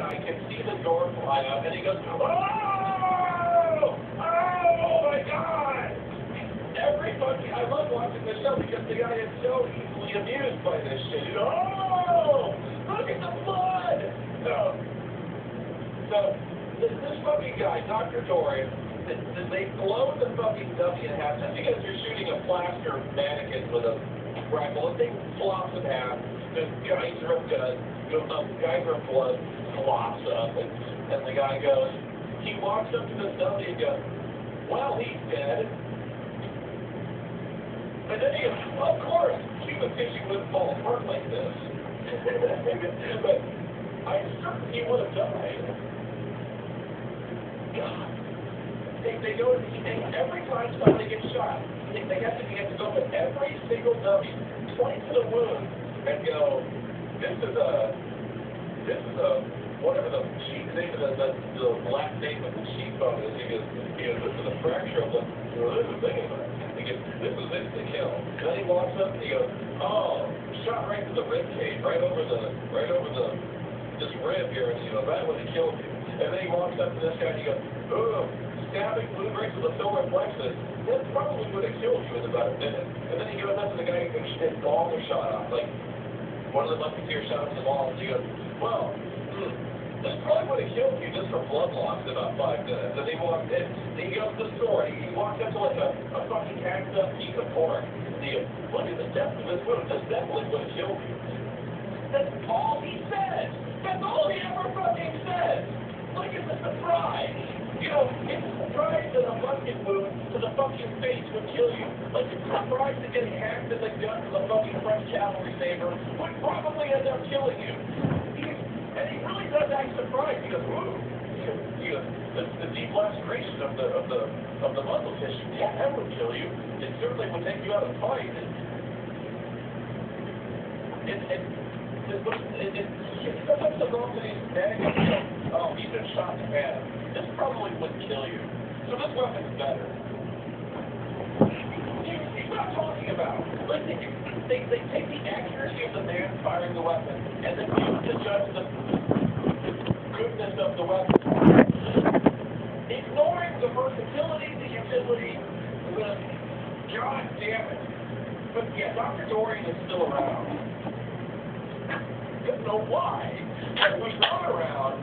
guy can see the door fly up, and he goes, oh! Oh my God! Everybody, I love watching this show because the guy is so easily amused by this shit. He goes, oh! Look at the blood! So this fucking guy, Dr. Dorian, they blow the fucking dummy in half because you're shooting a plaster mannequin with a rifle. The thing flops in half. The geyser of blood, geyser of blood flops up, and the guy goes, he walks up to this dummy and goes, well, he's dead. And then he goes, of course, human tissue wouldn't fall apart like this. But I'm certain he would have died. God. They go, and every time somebody gets shot, they have to go to every single dummy, point to the wound, and go, this is a, whatever the sheep name of the last name of the sheep bone is. He goes, this is a fracture of the, this is this is it to kill. And then he walks up and he goes, oh, shot right to the rib cage, right over this rib here, and that would have killed you. And then he walks up to this guy and he goes, oh, stabbing wound right to the solar plexus. That probably would have killed you in about a minute. And then he goes up to the guy who can his ball was shot off, like one of the musketeers shot him in the ball, and he goes, well, this probably would have killed you just from blood loss in about 5 minutes. And he walks in, and he goes to the store, and he walks up to like a fucking hacked up piece of pork, and he goes, look at the depth of this wound, this definitely would have killed you. That's all he says. That's all he ever fucking says. Like it's a surprise. It's a surprise that a musket wound to the fucking face would kill you. Like it's a surprise that getting hacked in the gut with a fucking French cavalry saber would probably end up killing you. And he really does act surprised. He goes, ooh. He goes, the deep laceration of the muscle tissue, yeah, that would kill you. It certainly would take you out of the fight. Sometimes the wrong to these mannequins, oh, he's been shot in the head. This probably wouldn't kill you. So this weapon's better. He's not talking about. Like they take the accuracy of the man firing the weapon and then use to judge the goodness of the weapon. Ignoring the versatility, the utility, God damn it. But yeah, Dr. Dorian is still around. I don't know why. But who's not around,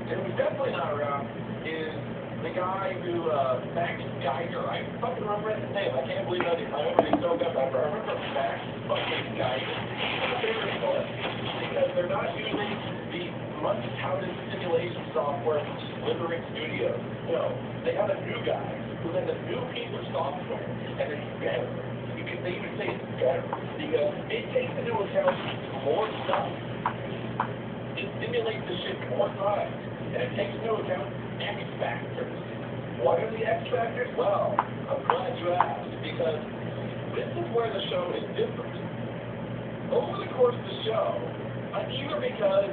and who's definitely not around, is the guy who, Max Geiger. I fucking remember his name. I can't believe I remember he's so good. I remember Max fucking Geiger. I'm a favorite for it. Because they're not using the much touted simulation software from Slithering Studios. No, they have a new guy who has a new piece of software, and it's better. They even say it's better because it takes into account more stuff. It simulates the shit more times, and it takes into account X factors. What are the X factors? Well, I'm glad you asked, because this is where the show is different. Over the course of the show, either because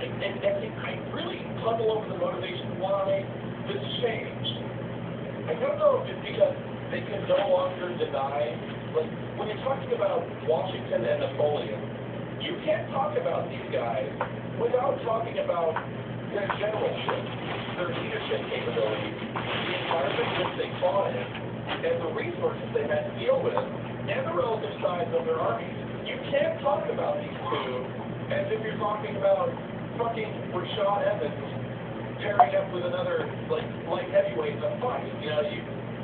I really puzzle over the motivation why this changed. I don't know if it's because they can no longer deny, like, when you're talking about Washington and Napoleon, you can't talk about these guys without talking about their generalship, their leadership capabilities, the environment which they fought in, and the resources they had to deal with, and the relative size of their armies. You can't talk about these two as if you're talking about fucking Rashad Evans pairing up with another, like, light heavyweight in a fight.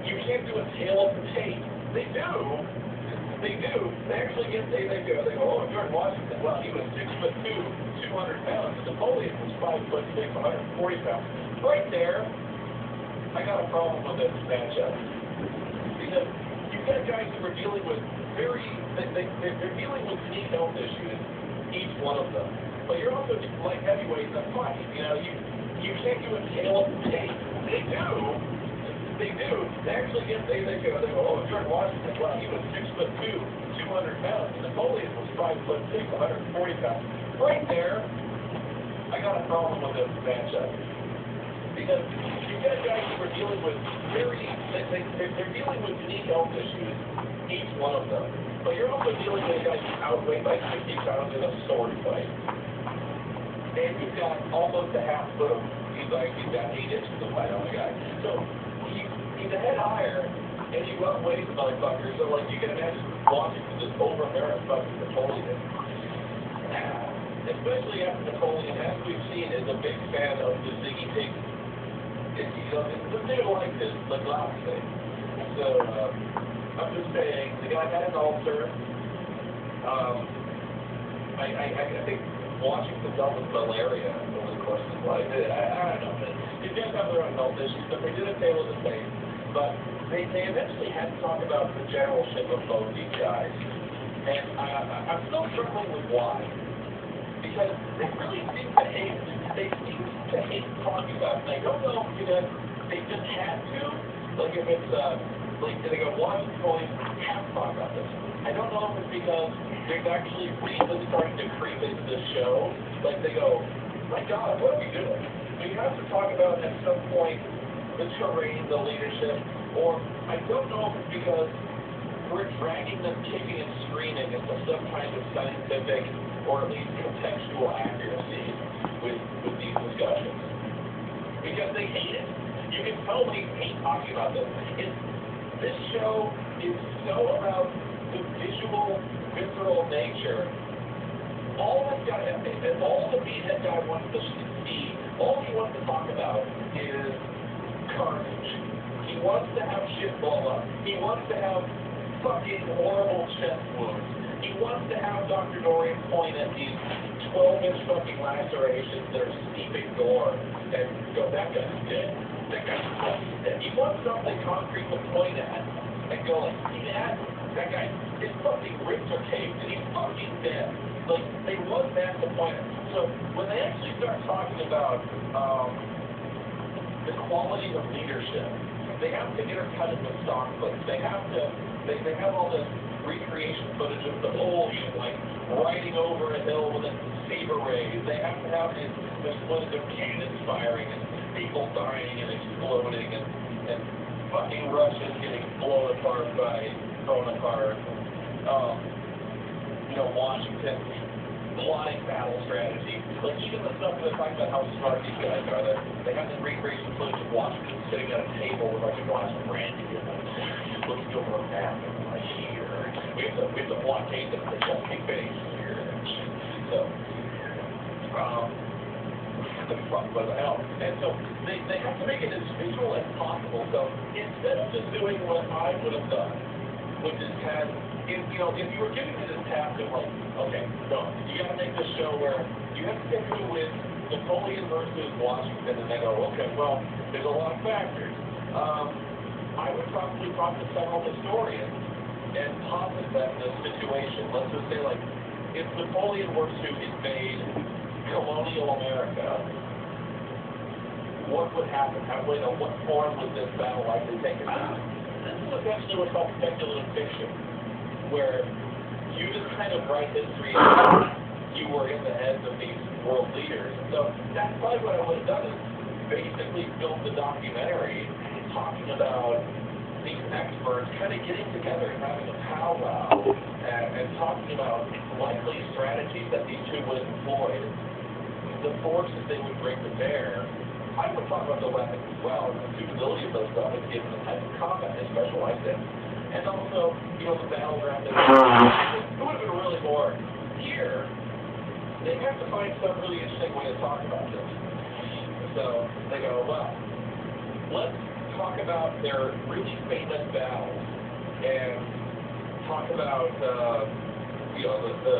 You can't do a tale of the tape. They do. They actually they go, oh, George Washington, well, he was 6'2", 200 pounds. Napoleon was 5'6", 140 pounds. Right there, I got a problem with this matchup. Because you've got guys who are dealing with they're dealing with unique health issues, each one of them. But you're also like heavyweights in a fight. You can't do a tale of the tape. They do. They actually they go, oh, George Washington, well, he was 6'2", 200 pounds. Napoleon was 5'6", 140 pounds. Right there, I got a problem with this matchup. Because you've got guys who are dealing with they're dealing with unique health issues, each one of them. But you're also dealing with guys outweighed by 50 pounds in a sword fight. and he's got almost a half foot of, he's got 8 inches of height on the guy. So he's a head higher, and he outweighs the motherfucker. So, like, you can imagine watching this over-American fucking Napoleon. Especially after Napoleon, as we've seen, is a big fan of the Ziggy Pig. The dude likes his glass thing. So, I'm just saying, the guy had an ulcer. I think Washington dealt with malaria over the course of his life. I don't know, but these guys have their own health issues, but they did a tale of the tape. But they eventually had to talk about the generalship of both these guys. And I'm still struggling with why. Because they really seem to hate talking about it. And I don't know if because they just had to, like if it's, like they go, Washington police have to talk about this. I don't know if it's because there's actually reason starting to creep into this show. Like they go, my God, what are we doing? We have to talk about at some point the terrain, the leadership, or I don't know if it's because we're dragging them kicking and screaming into some kind of scientific or at least contextual accuracy with these discussions. Because they hate it. You can tell they hate talking about this. This show is so about the visual, visceral nature. All the meathead guy wants to see, all he wants to talk about is carnage. He wants to have shit blow up. He wants to have fucking horrible chest wounds. He wants to have Dr. Dorian point at these 12-inch fucking lacerations that are steeping gore and go, that guy's dead. That guy's fucking dead. He wants something concrete to point at and go, like, see that? That guy, his fucking ribs are caved and he's fucking dead. Like, they want that to point at. So when they actually start talking about the quality of leadership, they have to intercut it with stock footage. They have all this recreation footage of the Napoleon, like riding over a hill with a saber raise. They have to have this footage of cannons firing and people dying and exploding and fucking Russians getting blown apart by Bonaparte. Washington plotting battle strategy. Like even the stuff that talk about how smart these guys are. They have the recreation footage of Washington sitting at a table with like a glass of brandy and like looking over a map and like here. We have to blockade them at the Chesapeake Bay here. So, what the hell? And so they have to make it as visual as possible. So instead of just doing what I would have done, which is if you were giving me this task of like, okay, no, you got to make this show where you have to pick who wins Napoleon versus Washington, and they go, okay, well, there's a lot of factors. I would probably talk to several historians and posit them in this situation. Let's just say, like, if Napoleon were to invade colonial America, what would happen? What form would this battle likely take? This is essentially what's called speculative fiction, where you just kind of write history as you were in the heads of these world leaders. So that's probably what I would have done is basically filmed the documentary talking about these experts kind of getting together and having a powwow and talking about likely strategies that these two would employ, the forces they would bring to bear. I would talk about the weapons as well, and the suitability of those weapons given the type of combat they specialize in. And also, the battleground that it would have been really boring. Here, they have to find some really interesting way to talk about this. So they go, well, let's talk about their really famous battles and talk about, the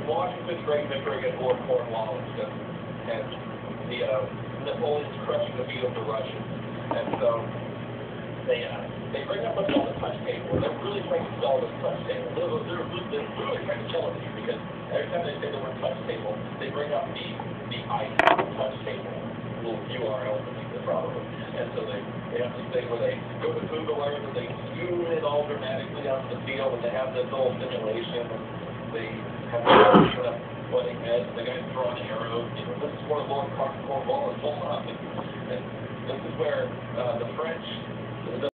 Washington's great victory against Lord Cornwallis and the Napoleon's crushing defeat of the Russians. And so they bring up what's called the touch table. They're really trying to sell this touch table. They're really trying to sell it to you because every time they say the word touch table, they bring up the item touch table. Little URL probably. And so they have this thing where they go to Google Earth and they zoom in all dramatically onto the field and they have this little simulation and they have butting heads, the guy's throwing arrows. This is where Lord Cornwallis pulled up. And this is where the French